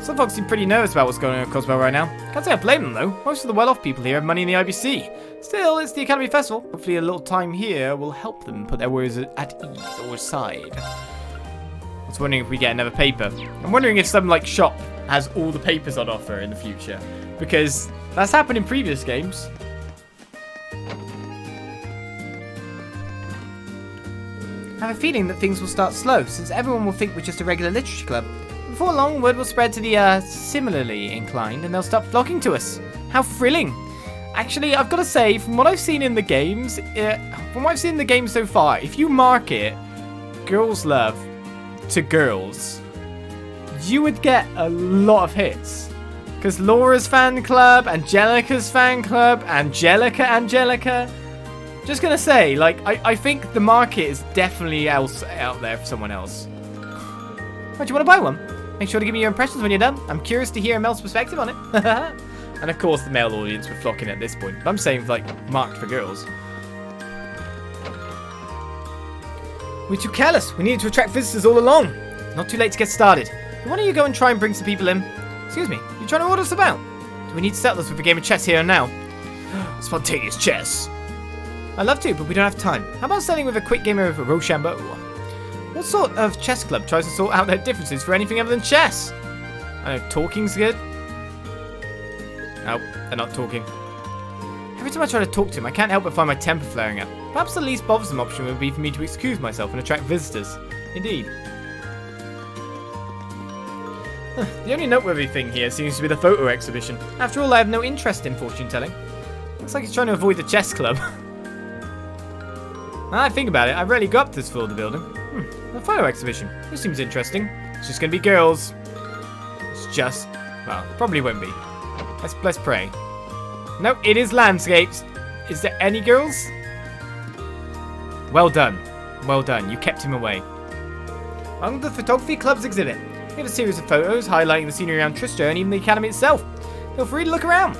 Some folks seem pretty nervous about what's going on at Crossbell right now. Can't say I blame them, though. Most of the well-off people here have money in the IBC. Still, it's the Academy Festival. Hopefully a little time here will help them put their worries at ease or aside. I was wondering if we get another paper. I'm wondering if some, like, shop has all the papers on offer in the future. Because that's happened in previous games. I have a feeling that things will start slow, since everyone will think we're just a regular literature club. Before long, word will spread to the similarly inclined, and they'll start flocking to us. How thrilling! Actually, I've got to say, from what I've seen in the games, so far, if you market girls' love to girls, you would get a lot of hits. Because Laura's fan club, Angelica's fan club, Angelica. Just gonna say, like, I think the market is definitely out there for someone else. What, do you want to buy one? Make sure to give me your impressions when you're done. I'm curious to hear Mel's perspective on it. And of course the male audience were flocking at this point. But I'm saying, like, marked for girls. We're too careless. We needed to attract visitors all along. Not too late to get started. Why don't you go and try and bring some people in? Excuse me, you trying to order us about? Do we need to settle this with a game of chess here and now? Spontaneous chess. I'd love to, but we don't have time. How about starting with a quick game of Rochambeau? What sort of chess club tries to sort out their differences for anything other than chess? I know, talking's good. Oh, they're not talking. Every time I try to talk to him, I can't help but find my temper flaring up. Perhaps the least bothersome option would be for me to excuse myself and attract visitors. Indeed. The only noteworthy thing here seems to be the photo exhibition. After all, I have no interest in fortune telling. Looks like he's trying to avoid the chess club. Now I think about it, I rarely go up to this floor of the building. A photo exhibition. This seems interesting. It's just gonna be girls. It's just... well, probably won't be. Let's pray. No, it is landscapes. Is there any girls? Well done. Well done. You kept him away. Welcome to the Photography Club's exhibit. We have a series of photos highlighting the scenery around Trista and even the Academy itself. Feel free to look around.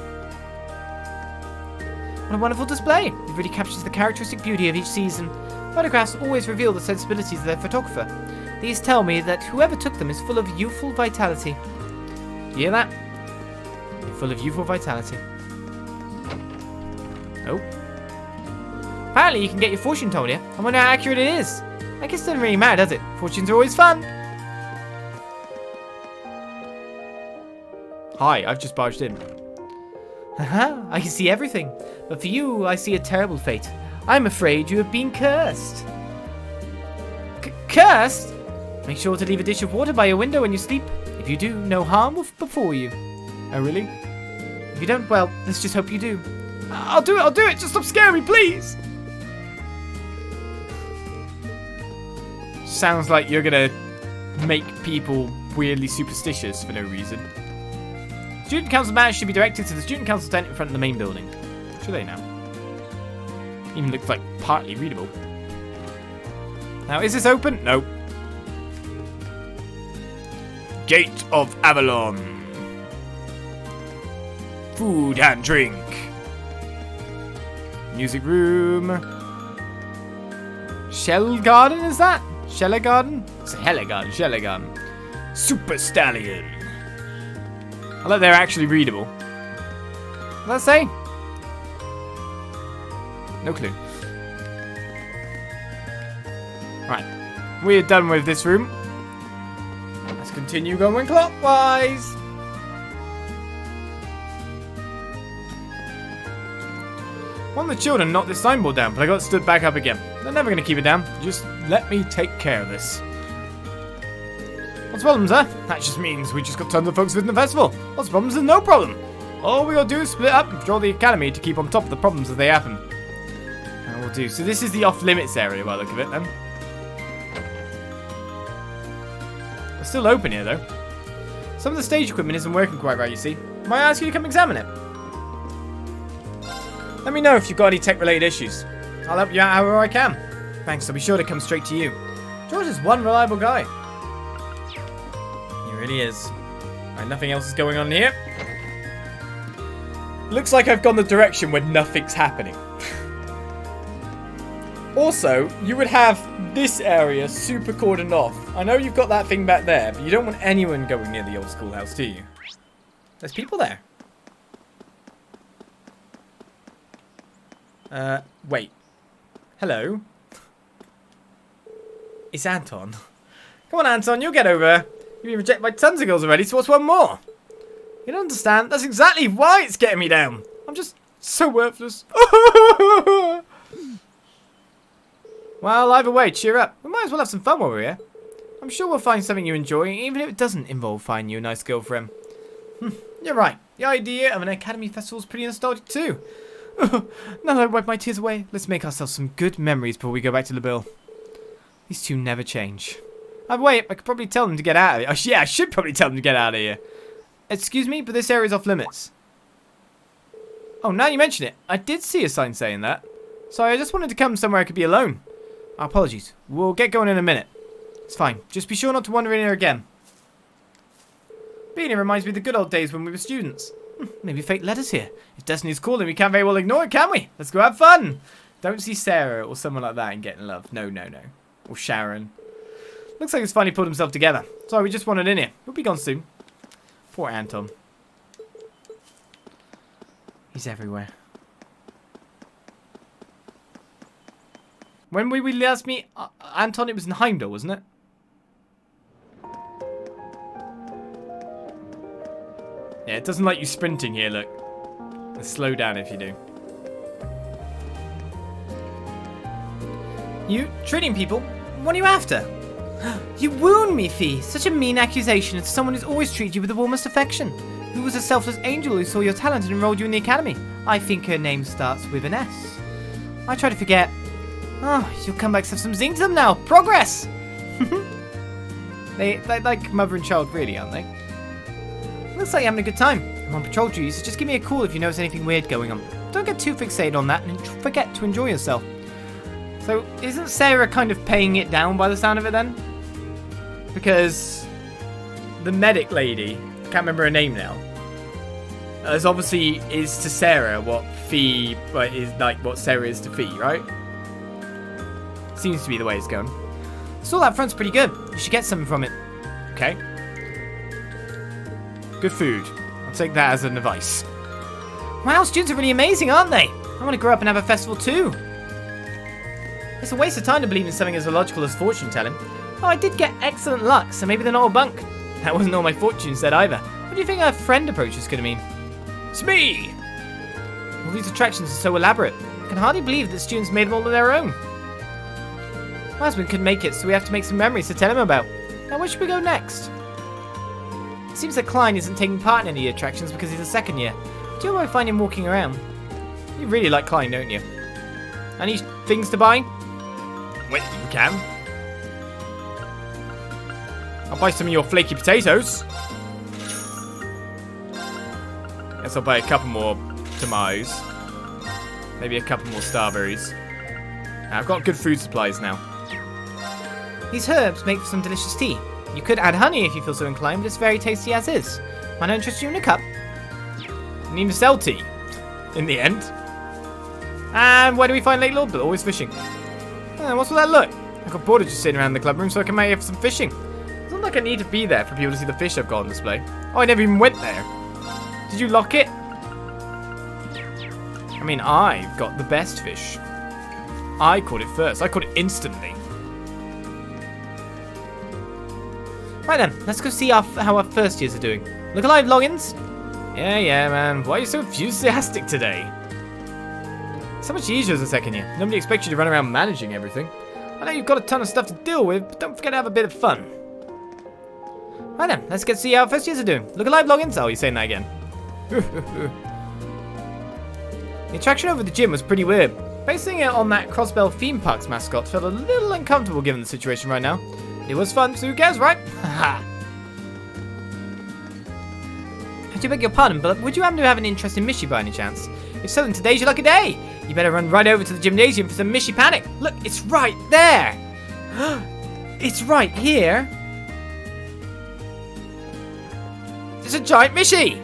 What a wonderful display. It really captures the characteristic beauty of each season. Photographs always reveal the sensibilities of their photographer. These tell me that whoever took them is full of youthful vitality. You hear that? You're full of youthful vitality. Oh. Apparently you can get your fortune told here. I wonder how accurate it is. I guess it doesn't really matter, does it? Fortunes are always fun. Hi, I've just barged in. Haha, I can see everything. But for you, I see a terrible fate. I'm afraid you have been cursed. Cursed? Make sure to leave a dish of water by your window when you sleep. If you do, no harm will befall you. Oh, really? If you don't, well, let's just hope you do. I'll do it. Just stop scaring me, please. Sounds like you're gonna make people weirdly superstitious for no reason. Student council matters should be directed to the student council tent in front of the main building. Should they now? Even looks like partly readable. Now, is this open? No. Gate of Avalon. Food and drink. Music room. Shell garden, is that? Sheller garden? It's a Heller garden, Sheller garden. Super Stallion. I like they're actually readable. What does that say? No clue. Right. We're done with this room. Let's continue going clockwise. One of the children knocked this signboard down, but I got stood back up again. They're never going to keep it down. Just let me take care of this. What's the problem, sir? That just means we just got tons of folks visiting the festival. What's the problem? There's no problem. All we got to do is split up and control the academy to keep on top of the problems as they happen. And we'll do. So this is the off-limits area by the look of it, then. It's still open here, though. Some of the stage equipment isn't working quite right, you see. Might I ask you to come examine it? Let me know if you've got any tech-related issues. I'll help you out however I can. Thanks, I'll be sure to come straight to you. George is one reliable guy. He really is. Right, nothing else is going on here. Looks like I've gone the direction where nothing's happening. Also, you would have this area super cordoned off. I know you've got that thing back there, but you don't want anyone going near the old schoolhouse, do you? There's people there. Wait. Hello? It's Anton. Come on, Anton, you'll get over. You've been rejected by tons of girls already, so what's one more? You don't understand? That's exactly why it's getting me down. I'm just so worthless. Well, either way, cheer up. We might as well have some fun while we're here. I'm sure we'll find something you enjoy, even if it doesn't involve finding you a nice girlfriend. You're right. The idea of an academy festival is pretty nostalgic too. Now that I wipe my tears away, let's make ourselves some good memories before we go back to the bill. These two never change. Wait, I could probably tell them to get out of here. Oh, yeah, I should probably tell them to get out of here. Excuse me, but this area is off limits. Oh, now you mention it, I did see a sign saying that. So I just wanted to come somewhere I could be alone. Our apologies. We'll get going in a minute. It's fine. Just be sure not to wander in here again. Being here reminds me of the good old days when we were students. Maybe fate led us here. If destiny's calling, we can't very well ignore it, can we? Let's go have fun. Don't see Sarah or someone like that and get in love. No, no, no. Or Sharon. Looks like he's finally pulled himself together. Sorry, we just wanted in here. We'll be gone soon. Poor Anton. He's everywhere. When we last meet Anton, it was in Heimdallr, wasn't it? Yeah, it doesn't like you sprinting here, look. Let's slow down if you do. You treating people? What are you after? You wound me, Fee. Such a mean accusation of someone who's always treated you with the warmest affection. Who was a selfless angel who saw your talent and enrolled you in the academy? I think her name starts with an S. I try to forget. Oh, your comebacks have some zing to them now. Progress! They're like mother and child, really, aren't they? Looks like you're having a good time. I'm on patrol duty, so just give me a call if you notice anything weird going on. Don't get too fixated on that and forget to enjoy yourself. So, isn't Sarah kind of paying it down by the sound of it then? Because the medic lady, I can't remember her name now, as obviously is to Sarah what Fee is like what Sarah is to Fee, right? Seems to be the way it's going. So that front's pretty good. You should get something from it. Okay. Good food. I'll take that as an advice. Wow, students are really amazing, aren't they? I want to grow up and have a festival too. It's a waste of time to believe in something as illogical as fortune telling. Oh, I did get excellent luck, so maybe they're not all bunk. That wasn't all my fortune said either. What do you think our friend approach is going to mean? It's me! All these attractions are so elaborate. I can hardly believe that students made them all on their own. My husband couldn't make it, so we have to make some memories to tell him about. Now, where should we go next? It seems that Klein isn't taking part in any attractions because he's a second year. Do you know where I find him walking around? You really like Klein, don't you? Any things to buy? Well, you can. I'll buy some of your flaky potatoes. Guess I'll buy a couple more tomatoes. Maybe a couple more starberries. I've got good food supplies now. These herbs make for some delicious tea. You could add honey if you feel so inclined, but it's very tasty as is. Might I interest you in a cup? You need to sell tea. In the end. And where do we find Lake Lord? But always fishing. What's with that look? I got bored of just sitting around the club room, so I can maybe have some fishing. It's not like I need to be there for people to see the fish I've got on display. Oh, I never even went there. Did you lock it? I mean, I've got the best fish. I caught it first. I caught it instantly. Right then, let's go see how our first years are doing. Look alive, logins. Yeah, man. Why are you so enthusiastic today? So much easier as a second year. Nobody expects you to run around managing everything. I know you've got a ton of stuff to deal with, but don't forget to have a bit of fun. Right then, let's get to see how our first years are doing. Look alive, logins. Oh, you're saying that again. The attraction over the gym was pretty weird. Basing it on that Crossbell theme park's mascot felt a little uncomfortable given the situation right now. It was fun, so who cares, right? Haha. I do beg your pardon, but would you happen to have an interest in Mishy by any chance? If so, then today's your lucky day. You better run right over to the gymnasium for some Mishy panic. Look, it's right there. It's right here. It's a giant Mishy.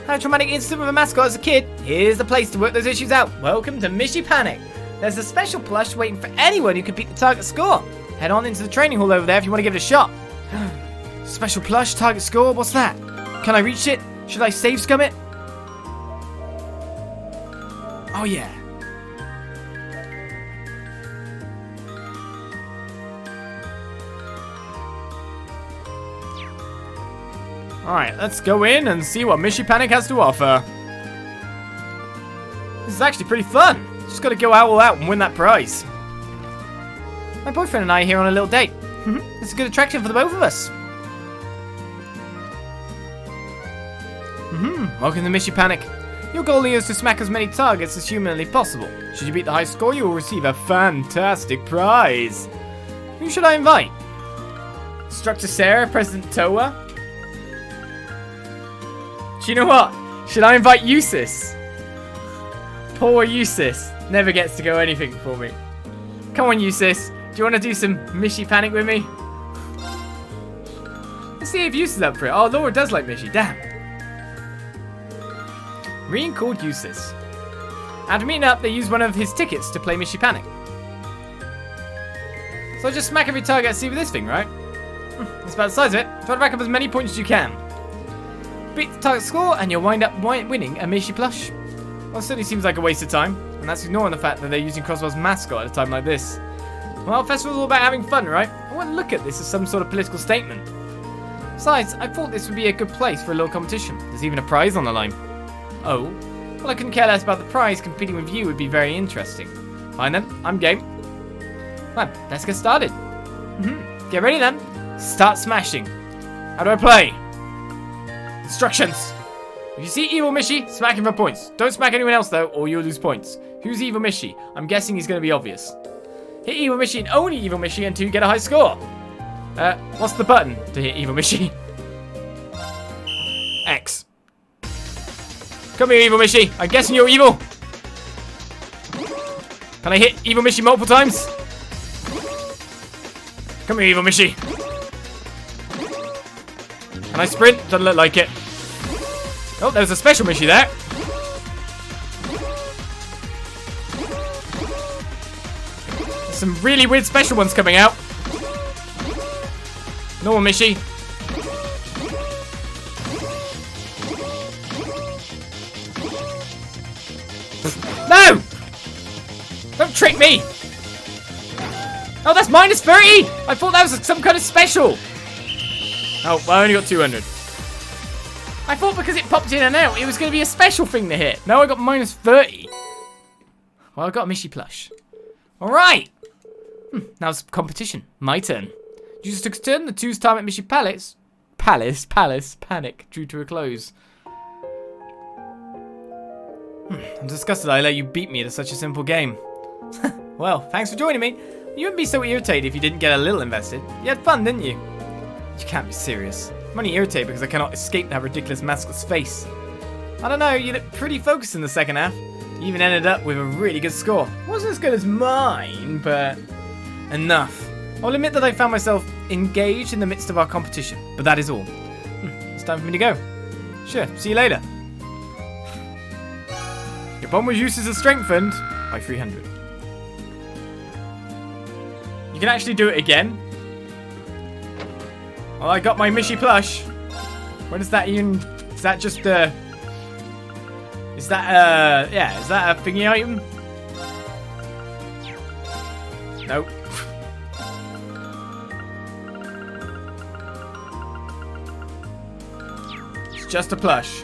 Had a traumatic incident with a mascot as a kid. Here's the place to work those issues out. Welcome to Mishy Panic. There's a special plush waiting for anyone who can beat the target score. Head on into the training hall over there if you want to give it a shot. Special plush, target score, what's that? Can I reach it? Should I save scum it? Oh yeah. Alright, let's go in and see what Mishy Panic has to offer. This is actually pretty fun. Just gotta go all out and win that prize. My boyfriend and I are here on a little date. It's a good attraction for the both of us. Welcome to Mishy Panic. Your goal here is to smack as many targets as humanly possible. Should you beat the high score, you will receive a fantastic prize. Who should I invite? Instructor Sarah, President Toa? Do you know what? Should I invite Eusis? Poor Eusis. Never gets to go anything for me. Come on, Eusis. Do you want to do some Mishy Panic with me? Let's see if Eusis is up for it. Oh, Laura does like Mishy. Damn. Rean called Eusis. After meeting up, they used one of his tickets to play Mishy Panic. So just smack every target I see with this thing, right? That's about the size of it. Try to rack up as many points as you can. Beat the target score and you'll wind up winning a Mishy plush. Well, it certainly seems like a waste of time. And that's ignoring the fact that they're using Crossbell's mascot at a time like this. Well, festival's all about having fun, right? I wouldn't look at this as some sort of political statement. Besides, I thought this would be a good place for a little competition. There's even a prize on the line. Oh? Well, I couldn't care less about the prize. Competing with you would be very interesting. Fine then, I'm game. Well, let's get started. Get ready then. Start smashing. How do I play? Instructions. If you see Evil Mishy, smack him for points. Don't smack anyone else though, or you'll lose points. Who's Evil Mishy? I'm guessing he's going to be obvious. Hit Evil Mishy and only Evil Mishy until you get a high score. What's the button to hit Evil Mishy? X. Come here, Evil Mishy. I'm guessing you're evil. Can I hit Evil Mishy multiple times? Come here, Evil Mishy. Can I sprint? Doesn't look like it. Oh, there's a special Mishy there. There's some really weird special ones coming out. Normal Mishy. No! Don't trick me! Oh, that's minus 30! I thought that was some kind of special. Oh, well, I only got 200. I thought because it popped in and out, it was going to be a special thing to hit. Now I got minus 30. Well, I got a Mishy plush. Alright! Now it's competition. My turn. Jesus took his turn. The two's time at Mishy Panic drew to a close. I'm disgusted I let you beat me at such a simple game. Well, thanks for joining me. You wouldn't be so irritated if you didn't get a little invested. You had fun, didn't you? You can't be serious. I'm only irritated because I cannot escape that ridiculous mascot's face. I don't know, you look pretty focused in the second half. You even ended up with a really good score. It wasn't as good as mine, but enough. I'll admit that I found myself engaged in the midst of our competition, but that is all. It's time for me to go. Sure, see you later. Your bond with uses are strengthened by 300. You can actually do it again. Well, I got my Mishy plush. When is that even? Is that just yeah, is that a thingy item? Nope. Just a plush.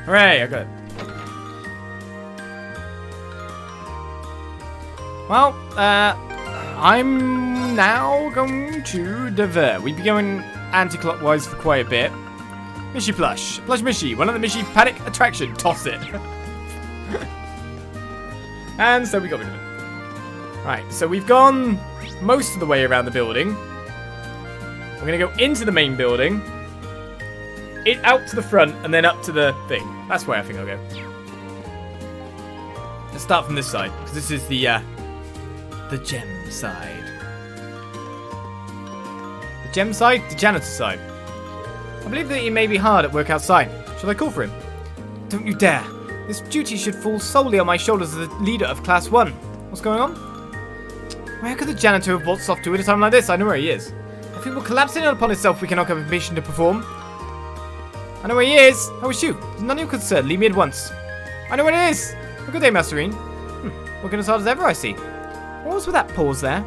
Hooray, I got it. Well, I'm now going to divert. We'd be going anti-clockwise for quite a bit. Mishy plush. Plush Mishy. One of the Mishy paddock attraction. Toss it. And so we got rid of it. Right, so we've gone most of the way around the building. We're going to go into the main building. Out to the front and then up to the thing. That's where I think I'll go. Let's start from this side, because this is the gem side. The gem side? The janitor side. I believe that he may be hard at work outside. Shall I call for him? Don't you dare. This duty should fall solely on my shoulders as the leader of Class 1. What's going on? Where could the janitor have waltzed off to at a time like this? I know where he is. If he will collapse in upon itself, we cannot have permission to perform. I know where he is. How is you? It's none of your concern. Leave me at once. I know where it is. A good day, Master Rean. Working as hard as ever, I see. What was with that pause there?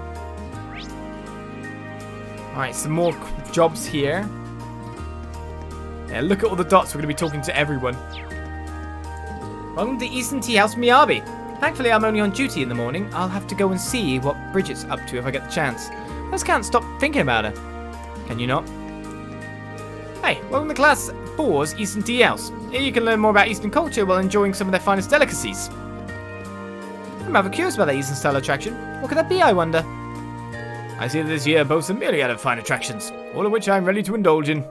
Alright, some more jobs here. Yeah, look at all the dots. We're going to be talking to everyone. Welcome to Eastern Tea House, Miyabi. Thankfully, I'm only on duty in the morning. I'll have to go and see what Bridget's up to if I get the chance. I just can't stop thinking about her. Can you not? Hey, welcome to Class 4's Eastern Tea House. Here you can learn more about Eastern culture while enjoying some of their finest delicacies. I'm rather curious about that Eastern style attraction. What could that be, I wonder? I see that this year boasts a myriad of fine attractions, all of which I'm ready to indulge in.